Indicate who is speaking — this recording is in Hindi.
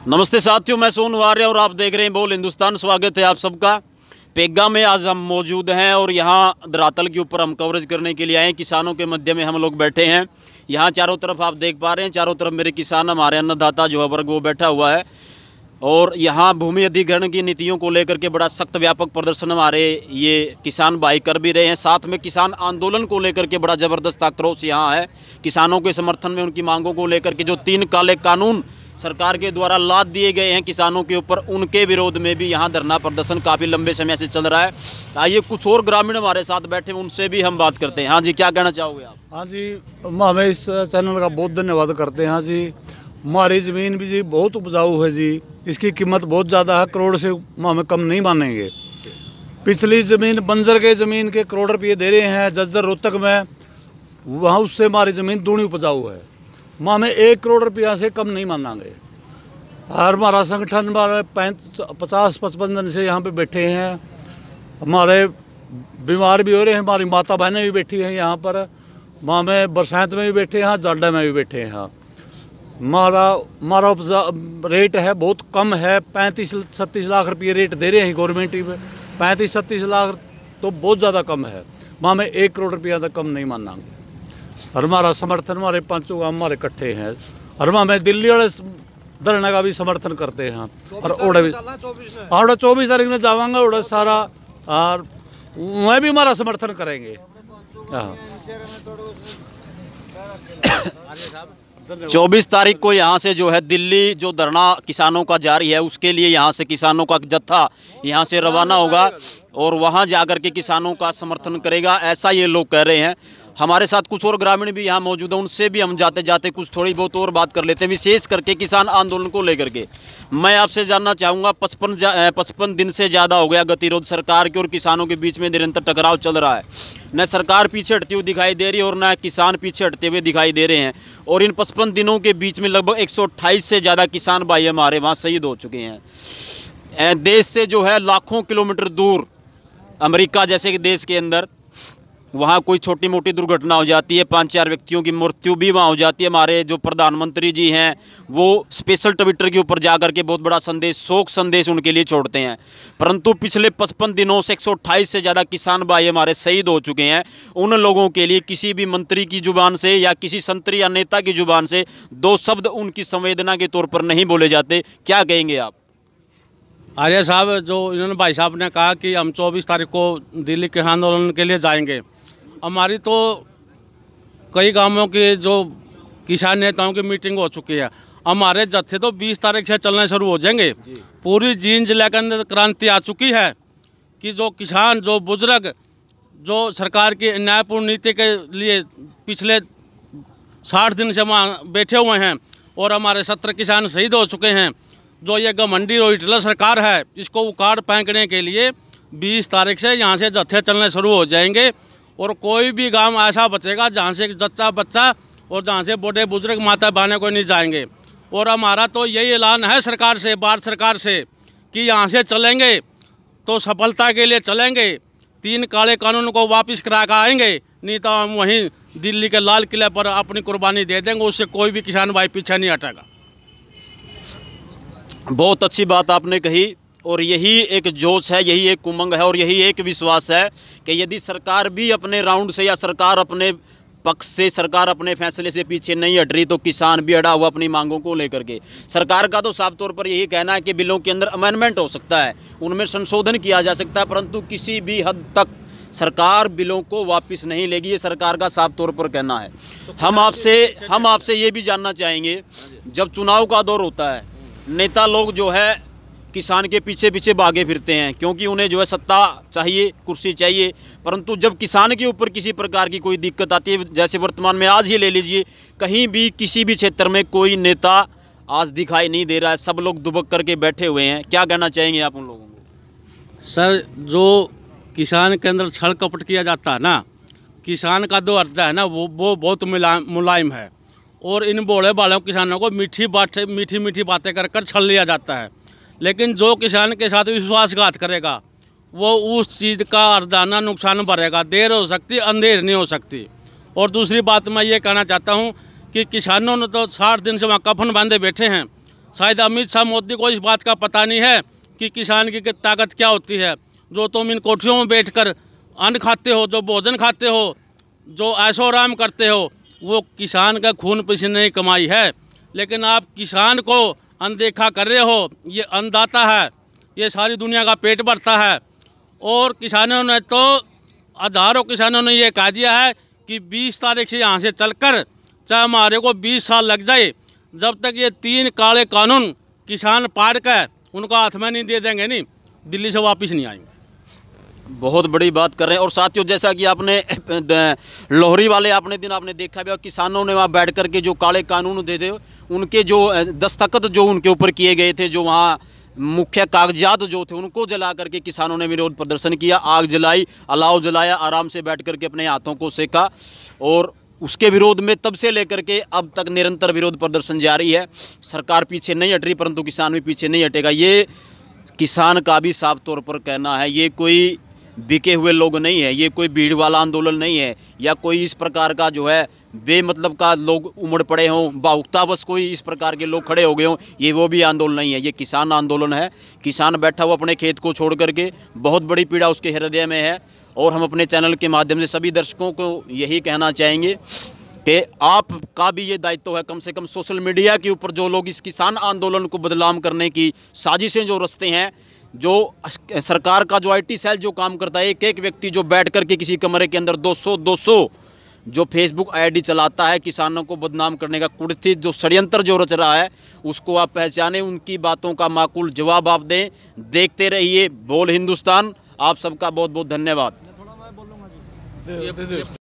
Speaker 1: नमस्ते साथियों, मैं सोनू आर्य और आप देख रहे हैं बोल हिंदुस्तान। स्वागत है आप सबका। पेग्गा में आज हम मौजूद हैं और यहाँ धरातल के ऊपर हम कवरेज करने के लिए आए हैं। किसानों के मध्य में हम लोग बैठे हैं। यहाँ चारों तरफ आप देख पा रहे हैं, चारों तरफ मेरे किसान, हमारे अन्नदाता जो है वर्ग वो बैठा हुआ है। और यहाँ भूमि अधिग्रहण की नीतियों को लेकर के बड़ा सख्त व्यापक प्रदर्शन हमारे ये किसान भाई कर भी रहे हैं। साथ में किसान आंदोलन को लेकर के बड़ा ज़बरदस्त आक्रोश यहाँ है। किसानों के समर्थन में, उनकी मांगों को लेकर के जो 3 काले कानून सरकार के द्वारा लाद दिए गए हैं किसानों के ऊपर, उनके विरोध में भी यहाँ धरना प्रदर्शन काफ़ी लंबे समय से चल रहा है। आइए कुछ और ग्रामीण हमारे साथ बैठे हैं, उनसे भी हम बात करते हैं। हाँ जी, क्या कहना चाहोगे आप?
Speaker 2: हाँ जी, हमें इस चैनल का बहुत धन्यवाद करते हैं। हाँ जी, हमारी ज़मीन भी जी बहुत उपजाऊ है जी, इसकी कीमत बहुत ज़्यादा है, करोड़ से हमें कम नहीं मानेंगे। पिछली ज़मीन बंजर के ज़मीन के करोड़ रुपये दे रहे हैं जज्जर रोहतक में, वहाँ उससे हमारी ज़मीन दूनी उपजाऊ है। हमें 1 करोड़ रुपया से कम नहीं मानेंगे। और हमारा संगठन 50-55 दिन से यहाँ पे बैठे हैं। हमारे बीमार भी हो रहे हैं, हमारी माता बहनें भी बैठी हैं यहाँ पर। वहाँ में बरसात में भी बैठे हैं, जाडा में भी बैठे हैं। हमारा उपजा रेट है बहुत कम है, 35-36 लाख रुपये रेट दे रहे हैं गवर्नमेंट ही में। 35-36 लाख तो बहुत ज़्यादा कम है। वहाँ में 1 करोड़ रुपया तक कम नहीं मानेंगे। और हमारा समर्थन हमारे पांचों गाँव हमारे इकट्ठे हैं। और हमें दिल्ली वाले धरने का भी समर्थन करते हैं। और ओडे भी 24 तारीख में जावांगे ओडे सारा, और वह भी हमारा समर्थन करेंगे।
Speaker 1: 24 तारीख को यहाँ से जो है दिल्ली जो धरना किसानों का जारी है, उसके लिए यहाँ से किसानों का जत्था यहाँ से रवाना होगा और वहाँ जाकर के किसानों का समर्थन करेगा, ऐसा ये लोग कह रहे हैं। हमारे साथ कुछ और ग्रामीण भी यहाँ मौजूद हैं, उनसे भी हम जाते जाते कुछ थोड़ी बहुत और बात कर लेते हैं, विशेष करके किसान आंदोलन को लेकर के। मैं आपसे जानना चाहूँगा, 55 दिन से ज़्यादा हो गया गतिरोध सरकार के और किसानों के बीच में निरंतर टकराव चल रहा है। न सरकार पीछे हटती हुई दिखाई दे रही है और न किसान पीछे हटते हुए दिखाई दे रहे हैं। और इन 55 दिनों के बीच में लगभग 128 से ज़्यादा किसान भाई हमारे वहाँ शहीद हो चुके हैं। देश से जो है लाखों किलोमीटर दूर अमेरिका जैसे कि देश के अंदर, वहाँ कोई छोटी मोटी दुर्घटना हो जाती है, 5-4 व्यक्तियों की मृत्यु भी वहाँ हो जाती है। हमारे जो प्रधानमंत्री जी हैं वो स्पेशल ट्विटर के ऊपर जाकर के बहुत बड़ा संदेश, शोक संदेश उनके लिए छोड़ते हैं। परंतु पिछले 55 दिनों से 128 से ज़्यादा किसान भाई हमारे शहीद हो चुके हैं। उन लोगों के लिए किसी भी मंत्री की जुबान से या किसी संतरी या नेता की जुबान से 2 शब्द उनकी संवेदना के तौर पर नहीं बोले जाते। क्या कहेंगे आप?
Speaker 3: आर्य साहब, जो इन्होंने भाई साहब ने कहा कि हम 24 तारीख को दिल्ली के आंदोलन के लिए जाएंगे, हमारी तो कई गांवों के जो किसान नेताओं की मीटिंग हो चुकी है। हमारे जत्थे तो 20 तारीख से चलने शुरू हो जाएंगे। पूरी जींद जिले के अंदर क्रांति आ चुकी है कि जो किसान, जो बुजुर्ग, जो सरकार की न्यायपूर्ण नीति के लिए पिछले 60 दिन से वहाँ बैठे हुए हैं और हमारे 17 किसान शहीद हो चुके हैं। जो ये घमंडी हिटलर सरकार है, इसको उखाड़ फेंकने के लिए 20 तारीख से यहाँ से जत्थे चलने शुरू हो जाएंगे। और कोई भी गांव ऐसा बचेगा जहाँ से जच्चा बच्चा और जहाँ से बूढ़े बुजुर्ग माता बहने को नहीं जाएंगे। और हमारा तो यही ऐलान है सरकार से, भारत सरकार से, कि यहाँ से चलेंगे तो सफलता के लिए चलेंगे। 3 काले कानून को वापस करा कर आएंगे, नहीं तो हम वहीं दिल्ली के लाल किले पर अपनी कुर्बानी दे देंगे। उससे कोई भी किसान भाई पीछे नहीं हटेगा।
Speaker 1: बहुत अच्छी बात आपने कही और यही एक जोश है, यही एक उमंग है और यही एक विश्वास है कि यदि सरकार भी अपने राउंड से या सरकार अपने पक्ष से, सरकार अपने फैसले से पीछे नहीं हट रही, तो किसान भी अड़ा हुआ अपनी मांगों को लेकर के। सरकार का तो साफ तौर पर यही कहना है कि बिलों के अंदर अमेंडमेंट हो सकता है, उनमें संशोधन किया जा सकता है, परंतु किसी भी हद तक सरकार बिलों को वापस नहीं लेगी, ये सरकार का साफ तौर पर कहना है। हम आपसे ये भी जानना चाहेंगे, जब चुनाव का दौर होता है, नेता लोग जो है किसान के पीछे पीछे भागे फिरते हैं क्योंकि उन्हें जो है सत्ता चाहिए, कुर्सी चाहिए। परंतु जब किसान के ऊपर किसी प्रकार की कोई दिक्कत आती है, जैसे वर्तमान में आज ही ले लीजिए, कहीं भी किसी भी क्षेत्र में कोई नेता आज दिखाई नहीं दे रहा है, सब लोग दुबक करके बैठे हुए हैं। क्या कहना चाहेंगे आप उन लोगों को?
Speaker 3: सर, जो किसान के अंदर छल कपट किया जाता है ना, किसान का जो अर्जा है ना वो बहुत मुलायम है। और इन भोले भाले किसानों को मीठी बातें कर छल लिया जाता है। लेकिन जो किसान के साथ विश्वासघात करेगा वो उस चीज़ का अर्जाना नुकसान भरेगा। देर हो सकती, अंधेर नहीं हो सकती। और दूसरी बात मैं ये कहना चाहता हूँ कि किसानों ने तो 60 दिन से वहाँ कफन बांधे बैठे हैं। शायद अमित शाह मोदी को इस बात का पता नहीं है कि किसान की ताकत क्या होती है। जो तुम इन कोठियों में बैठकर अन्न खाते हो, जो भोजन खाते हो, जो ऐशो आराम करते हो, वो किसान का खून पसीने की कमाई है। लेकिन आप किसान को अनदेखा कर रहे हो। ये अन्नदाता है, ये सारी दुनिया का पेट भरता है। और किसानों ने तो हज़ारों किसानों ने ये कह दिया है कि 20 तारीख से यहाँ से चलकर चाहे हमारे को 20 साल लग जाए, जब तक ये 3 काले कानून किसान पाड़ कर उनका हाथ में नहीं दे देंगे, नहीं दिल्ली से वापस नहीं आएंगे।
Speaker 1: बहुत बड़ी बात कर रहे हैं। और साथियों, जैसा कि आपने लोहरी वाले आपने देखा भी, किसानों ने वहाँ बैठ कर के जो काले कानून दे दे, उनके जो दस्तखत जो उनके ऊपर किए गए थे, जो वहाँ मुख्य कागजात जो थे, उनको जला करके किसानों ने विरोध प्रदर्शन किया, आग जलाई, अलाव जलाया, आराम से बैठ करके अपने हाथों को सेका। और उसके विरोध में तब से लेकर के अब तक निरंतर विरोध प्रदर्शन जारी है। सरकार पीछे नहीं हट रही, परंतु किसान भी पीछे नहीं हटेगा। ये किसान का भी साफ तौर पर कहना है, ये कोई बिके हुए लोग नहीं है, ये कोई भीड़ वाला आंदोलन नहीं है, या कोई इस प्रकार का जो है बेमतलब का लोग उमड़ पड़े हों, बाहुकता बस कोई इस प्रकार के लोग खड़े हो गए हों, ये वो भी आंदोलन नहीं है। ये किसान आंदोलन है। किसान बैठा हुआ अपने खेत को छोड़ करके, बहुत बड़ी पीड़ा उसके हृदय में है। और हम अपने चैनल के माध्यम से सभी दर्शकों को यही कहना चाहेंगे कि आपका भी ये दायित्व है, कम से कम सोशल मीडिया के ऊपर जो लोग इस किसान आंदोलन को बदनाम करने की साजिशें जो रचते हैं, जो सरकार का जो IT सेल जो काम करता है, एक एक व्यक्ति जो बैठ कर के किसी कमरे के अंदर 200 जो फेसबुक ID चलाता है, किसानों को बदनाम करने का कुड़थित जो षड्यंत्र जो रच रहा है, उसको आप पहचानें, उनकी बातों का माकूल जवाब आप दें। देखते रहिए बोल हिंदुस्तान। आप सबका बहुत बहुत धन्यवाद।